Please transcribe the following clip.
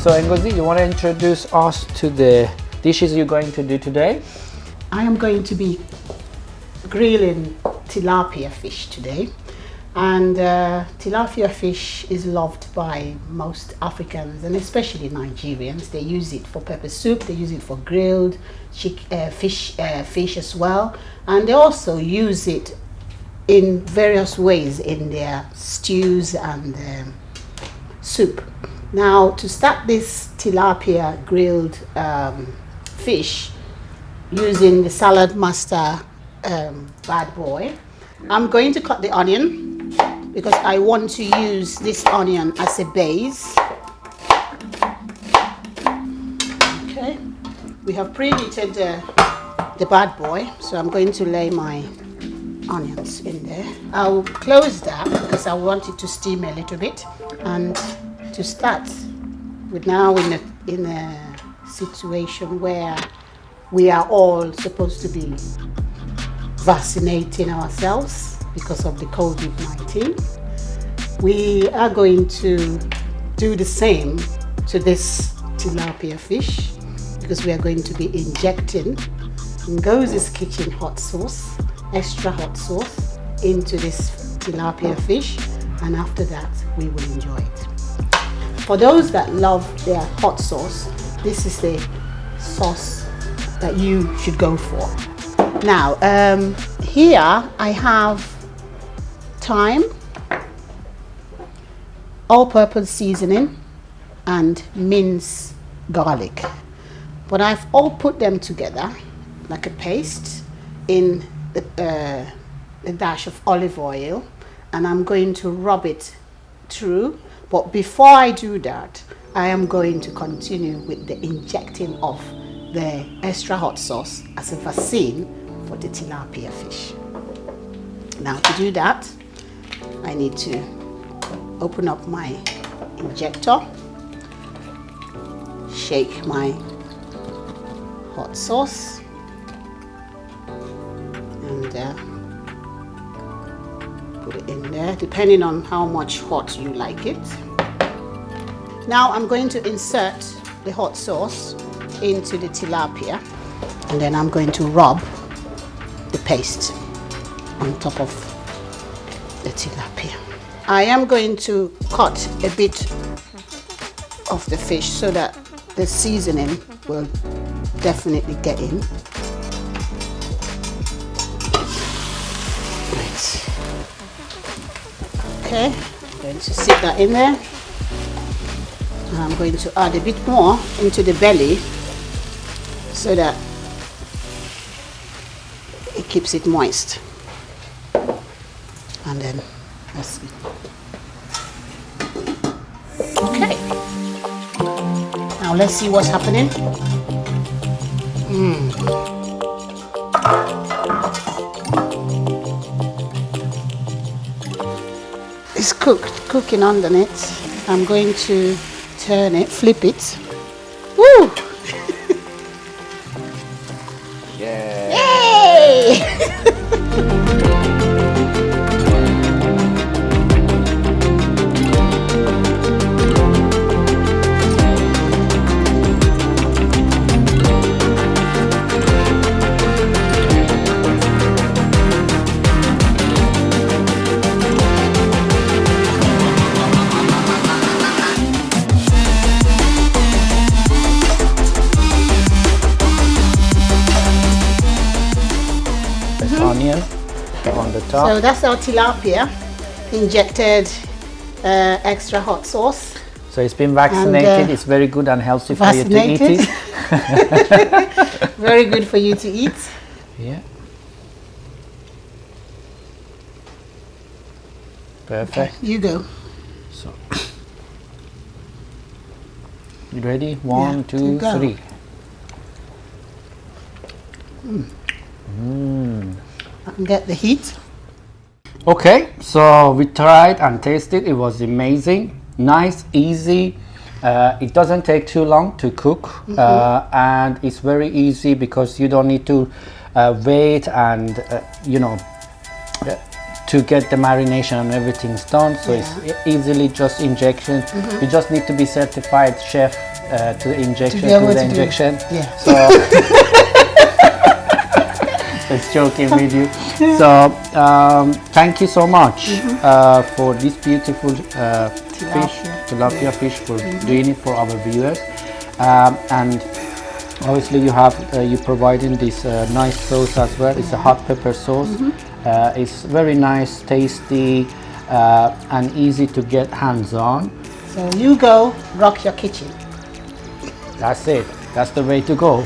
So Ngozi, you want to introduce us to the dishes you're going to do today? I am going to be grilling tilapia fish today, and tilapia fish is loved by most Africans and especially Nigerians. They use it for pepper soup, they use it for grilled fish as well, and they also use it in various ways in their stews and soup. Now, to start this tilapia grilled fish using the Saladmaster bad boy, I'm going to cut the onion because I want to use this onion as a base. Okay, we have preheated the bad boy, so I'm going to lay my onions in there. I'll close that because I want it to steam a little bit. And to start, we're now in a situation where we are all supposed to be vaccinating ourselves because of the COVID-19. We are going to do the same to this tilapia fish because we are going to be injecting Ngozi's kitchen hot sauce, extra hot sauce, into this tilapia fish, and after that we will enjoy it. For those that love their hot sauce, this is the sauce that you should go for. Now, here I have thyme, all-purpose seasoning, and minced garlic. But I've all put them together like a paste in a dash of olive oil, and I'm going to rub it through. But before I do that, I am going to continue with the injecting of the extra hot sauce as a vaccine for the tilapia fish. Now, to do that, I need to open up my injector, shake my hot sauce, and put it in there, depending on how much hot you like it. Now I'm going to insert the hot sauce into the tilapia, and then I'm going to rub the paste on top of the tilapia. I am going to cut a bit of the fish so that the seasoning will definitely get in. Right. Okay, I'm going to sit that in there, and I'm going to add a bit more into the belly so that it keeps it moist. And then let's see. Okay, now let's see what's happening. It's cooking underneath. I'm going to turn it, flip it. Woo! Yeah. Yay! Onion on the top. So that's our tilapia, injected extra hot sauce. So it's been vaccinated. And, it's very good and healthy for you to eat it. Very good for you to eat. Yeah. Perfect. Okay, you go. So, you ready? One, Yeah, two, go. three. I can get the heat. Okay, so we tried and tasted. It was amazing, nice, easy. It doesn't take too long to cook, and it's very easy because you don't need to wait and you know, to get the marination and everything's done. So it's easily just injection. You just need to be certified chef to the injection, be able to the to do it. injection. Yeah. So just joking with you. So thank you so much for this beautiful tilapia fish, for doing it for our viewers. And obviously you have you providing this nice sauce as well. It's a hot pepper sauce. It's very nice, tasty, and easy to get hands on. So you go rock your kitchen. That's it. That's the way to go.